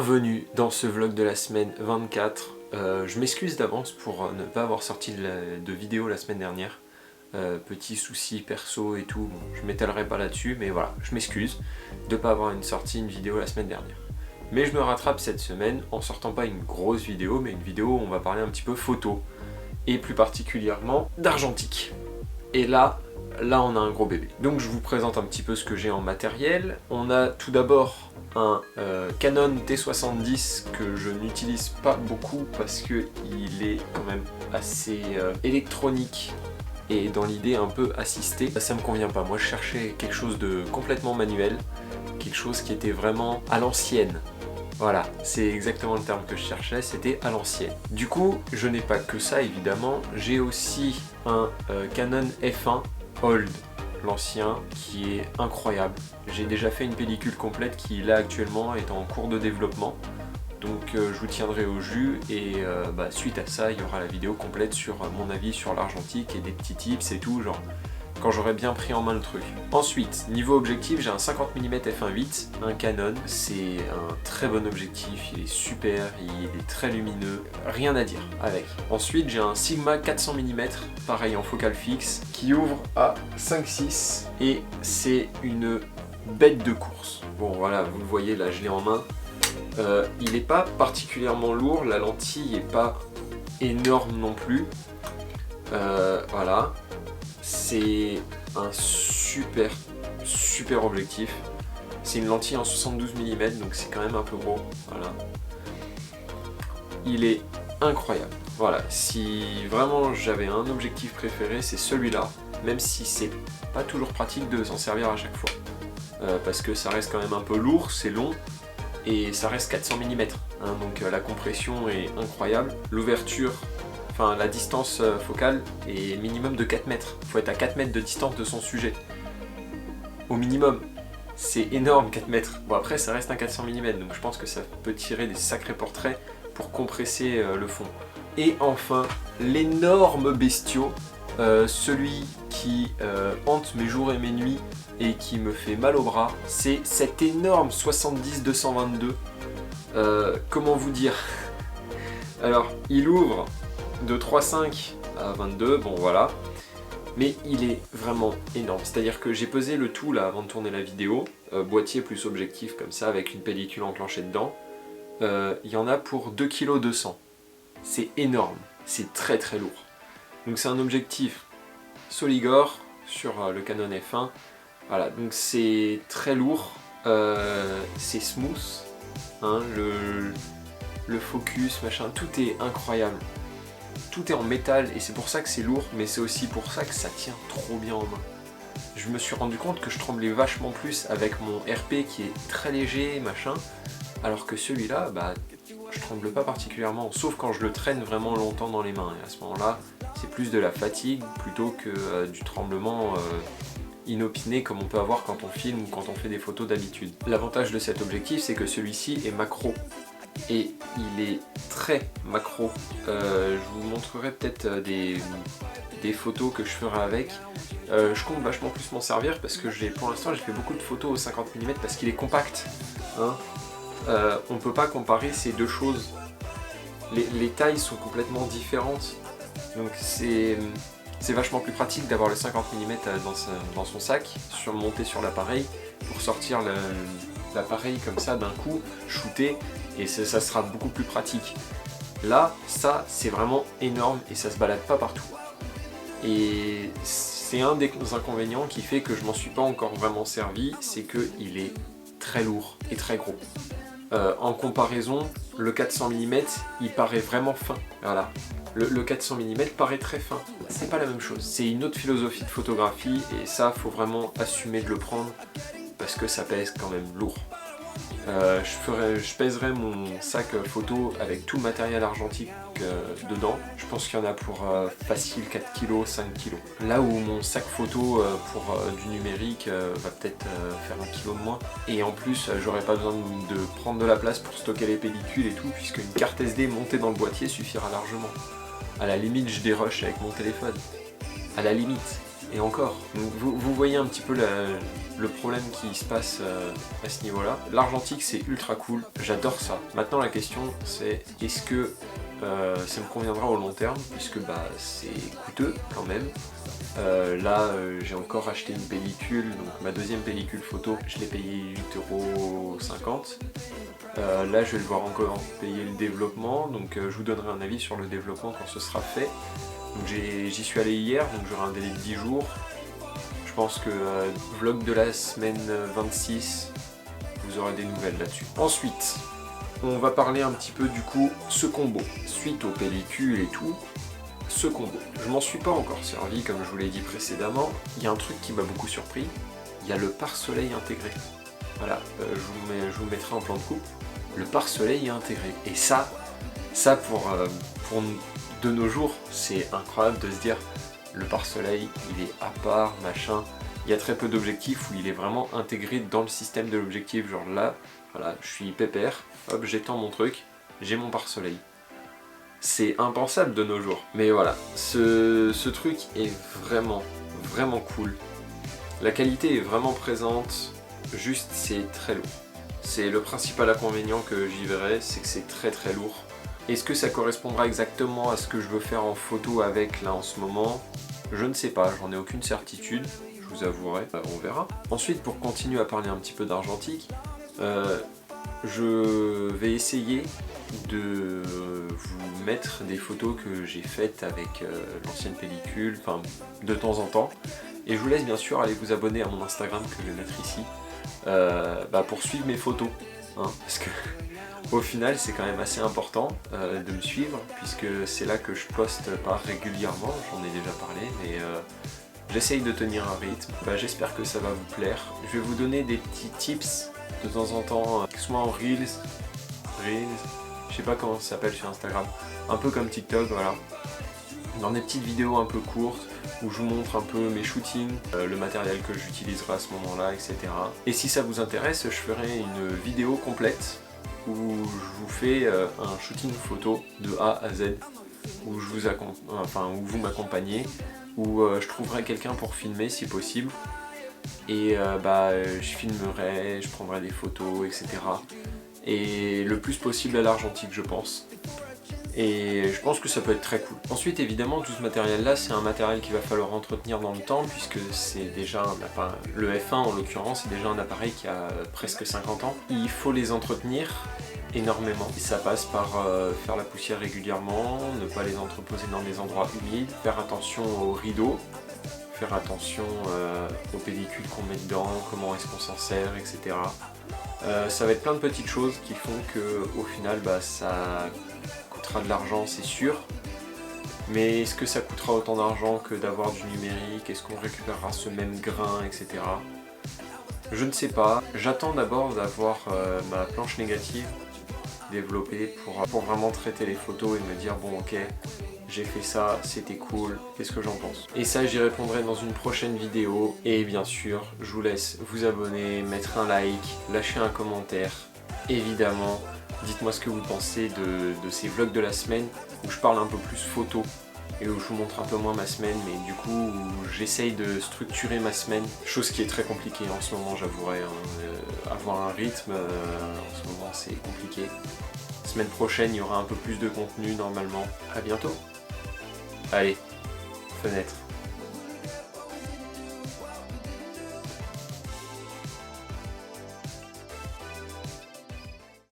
Bienvenue dans ce vlog de la semaine 24. Je m'excuse d'avance pour ne pas avoir sorti de vidéo la semaine dernière. Petit souci perso et tout, bon, je m'étalerai pas là-dessus, mais voilà, je m'excuse de ne pas avoir une vidéo la semaine dernière. Mais je me rattrape cette semaine en sortant pas une grosse vidéo, mais une vidéo où on va parler un petit peu photo, et plus particulièrement d'argentique. Et là on a un gros bébé. Donc je vous présente un petit peu ce que j'ai en matériel. On a tout d'abord un Canon T70 que je n'utilise pas beaucoup parce qu'il est quand même assez électronique et dans l'idée un peu assisté. Ça me convient pas, moi je cherchais quelque chose de complètement manuel, quelque chose qui était vraiment à l'ancienne. Voilà, c'est exactement le terme que je cherchais, c'était à l'ancienne. Du coup, je n'ai pas que ça évidemment, j'ai aussi un Canon F1 Old, l'ancien, qui est incroyable. J'ai déjà fait une pellicule complète qui là actuellement est en cours de développement. Donc je vous tiendrai au jus et suite à ça il y aura la vidéo complète sur mon avis sur l'argentique et des petits tips et tout, genre quand j'aurai bien pris en main le truc. Ensuite, niveau objectif, j'ai un 50 mm f1.8, un Canon, c'est un très bon objectif, il est super, il est très lumineux, rien à dire avec. Ensuite, j'ai un Sigma 400 mm, pareil en focale fixe, qui ouvre à 5.6 et c'est une bête de course. Bon voilà, vous le voyez là, je l'ai en main. Il n'est pas particulièrement lourd, la lentille n'est pas énorme non plus. Voilà. C'est un super objectif. C'est une lentille en 72 mm, donc c'est quand même un peu gros. Voilà. Il est incroyable. Voilà, si vraiment j'avais un objectif préféré, c'est celui-là, même si c'est pas toujours pratique de s'en servir à chaque fois. Parce que ça reste quand même un peu lourd, c'est long, et ça reste 400 mm, hein, donc la compression est incroyable. L'ouverture, enfin la distance focale est minimum de 4 mètres. Il faut être à 4 mètres de distance de son sujet. Au minimum. C'est énorme 4 mètres. Bon après ça reste un 400 mm, donc je pense que ça peut tirer des sacrés portraits pour compresser le fond. Et enfin, l'énorme bestiau, celui qui hante mes jours et mes nuits et qui me fait mal au bras, c'est cet énorme 70-222. Comment vous dire? Alors, il ouvre de 3.5 à 22, bon voilà, mais il est vraiment énorme. C'est-à-dire que j'ai pesé le tout là avant de tourner la vidéo, boîtier plus objectif comme ça avec une pellicule enclenchée dedans. Il y en a pour 2,2 kg. C'est énorme, c'est très très lourd. Donc c'est un objectif Soligor sur le Canon F1. Voilà, donc c'est très lourd, c'est smooth, hein, le focus, machin, tout est incroyable. Tout est en métal et c'est pour ça que c'est lourd, mais c'est aussi pour ça que ça tient trop bien en main. Je me suis rendu compte que je tremblais vachement plus avec mon RP qui est très léger, machin, alors que celui-là, je tremble pas particulièrement, sauf quand je le traîne vraiment longtemps dans les mains. Et à ce moment-là, c'est plus de la fatigue plutôt que du tremblement inopiné comme on peut avoir quand on filme ou quand on fait des photos d'habitude. L'avantage de cet objectif, c'est que celui-ci est macro. Et il est très macro. Je vous montrerai peut-être des photos que je ferai avec. Je compte vachement plus m'en servir parce que pour l'instant j'ai fait beaucoup de photos au 50 mm parce qu'il est compact. Hein. On peut pas comparer ces deux choses. Les tailles sont complètement différentes. Donc c'est vachement plus pratique d'avoir le 50 mm dans son sac, monté sur l'appareil, pour sortir l'appareil comme ça d'un coup, shooter, et ça sera beaucoup plus pratique. Là, ça c'est vraiment énorme et ça se balade pas partout. Et c'est un des inconvénients qui fait que je m'en suis pas encore vraiment servi, c'est qu'il est très lourd et très gros. En comparaison, le 400 mm il paraît vraiment fin. Voilà. Le 400 mm paraît très fin. C'est pas la même chose. C'est une autre philosophie de photographie et ça, faut vraiment assumer de le prendre parce que ça pèse quand même lourd. Je pèserai mon sac photo avec tout le matériel argentique dedans. Je pense qu'il y en a pour facile 4 kg, 5 kg. Là où mon sac photo pour du numérique va peut-être faire 1 kg de moins. Et en plus, j'aurai pas besoin de prendre de la place pour stocker les pellicules et tout, puisque une carte SD montée dans le boîtier suffira largement. À la limite, je dérush avec mon téléphone. À la limite. et encore. Donc, vous voyez un petit peu le problème qui se passe à ce niveau-là. L'argentique c'est ultra cool, j'adore ça. Maintenant la question c'est est-ce que ça me conviendra au long terme, puisque bah, c'est coûteux quand même. Là j'ai encore acheté une pellicule, donc ma deuxième pellicule photo, je l'ai payé 8,50 €. Là je vais devoir encore payer le développement, donc je vous donnerai un avis sur le développement quand ce sera fait. Donc j'y suis allé hier, donc j'aurai un délai de 10 jours. Je pense que vlog de la semaine 26, vous aurez des nouvelles là-dessus. Ensuite, on va parler un petit peu du coup ce combo. Suite aux pellicules et tout, ce combo. Je m'en suis pas encore servi comme je vous l'ai dit précédemment. Il y a un truc qui m'a beaucoup surpris, il y a le pare-soleil intégré. Voilà, je vous mettrai en plan de coupe. Le pare-soleil est intégré. Et ça pour de nos jours, c'est incroyable de se dire le pare-soleil, il est à part, machin. Il y a très peu d'objectifs où il est vraiment intégré dans le système de l'objectif. Genre là, voilà, je suis pépère, hop, j'étends mon truc, j'ai mon pare-soleil. C'est impensable de nos jours. Mais voilà, ce truc est vraiment, vraiment cool. La qualité est vraiment présente, juste c'est très lourd. C'est le principal inconvénient que j'y verrai, c'est que c'est très très lourd. Est-ce que ça correspondra exactement à ce que je veux faire en photo avec là en ce moment? Je ne sais pas, j'en ai aucune certitude, je vous avouerai, on verra. Ensuite, pour continuer à parler un petit peu d'argentique, je vais essayer de vous mettre des photos que j'ai faites avec l'ancienne pellicule, enfin de temps en temps. Et je vous laisse bien sûr aller vous abonner à mon Instagram que je vais mettre ici, pour suivre mes photos, hein, parce que au final c'est quand même assez important de me suivre, puisque c'est là que je poste pas régulièrement, j'en ai déjà parlé, mais j'essaye de tenir un rythme. J'espère que ça va vous plaire. Je vais vous donner des petits tips de temps en temps, soit en Reels, je sais pas comment ça s'appelle sur Instagram, un peu comme TikTok, voilà. Dans des petites vidéos un peu courtes, où je vous montre un peu mes shootings, le matériel que j'utiliserai à ce moment-là, etc. Et si ça vous intéresse, je ferai une vidéo complète où je vous fais un shooting photo de A à Z, où vous m'accompagnez, où je trouverai quelqu'un pour filmer si possible, et je filmerai, je prendrai des photos, etc. Et le plus possible à l'argentique, je pense. Et je pense que ça peut être très cool. Ensuite, évidemment, tout ce matériel-là, c'est un matériel qu'il va falloir entretenir dans le temps, puisque c'est déjà le F1 en l'occurrence, c'est déjà un appareil qui a presque 50 ans. Il faut les entretenir énormément. Et ça passe par faire la poussière régulièrement, ne pas les entreposer dans des endroits humides, faire attention aux rideaux, faire attention aux pellicules qu'on met dedans, comment est-ce qu'on s'en sert, etc. Ça va être plein de petites choses qui font que au final ça coûtera de l'argent, c'est sûr, mais est-ce que ça coûtera autant d'argent que d'avoir du numérique? Est-ce qu'on récupérera ce même grain, etc. Je ne sais pas. J'attends d'abord d'avoir ma planche négative développée pour vraiment traiter les photos et me dire bon ok, j'ai fait ça, c'était cool, qu'est-ce que j'en pense? Et ça, j'y répondrai dans une prochaine vidéo. Et bien sûr, je vous laisse vous abonner, mettre un like, lâcher un commentaire. Évidemment, dites-moi ce que vous pensez de ces vlogs de la semaine où je parle un peu plus photo et où je vous montre un peu moins ma semaine, mais du coup où j'essaye de structurer ma semaine, chose qui est très compliquée en ce moment, j'avouerai, hein. Avoir un rythme en ce moment c'est compliqué. Semaine prochaine il y aura un peu plus de contenu normalement. À bientôt. Allez, fenêtre.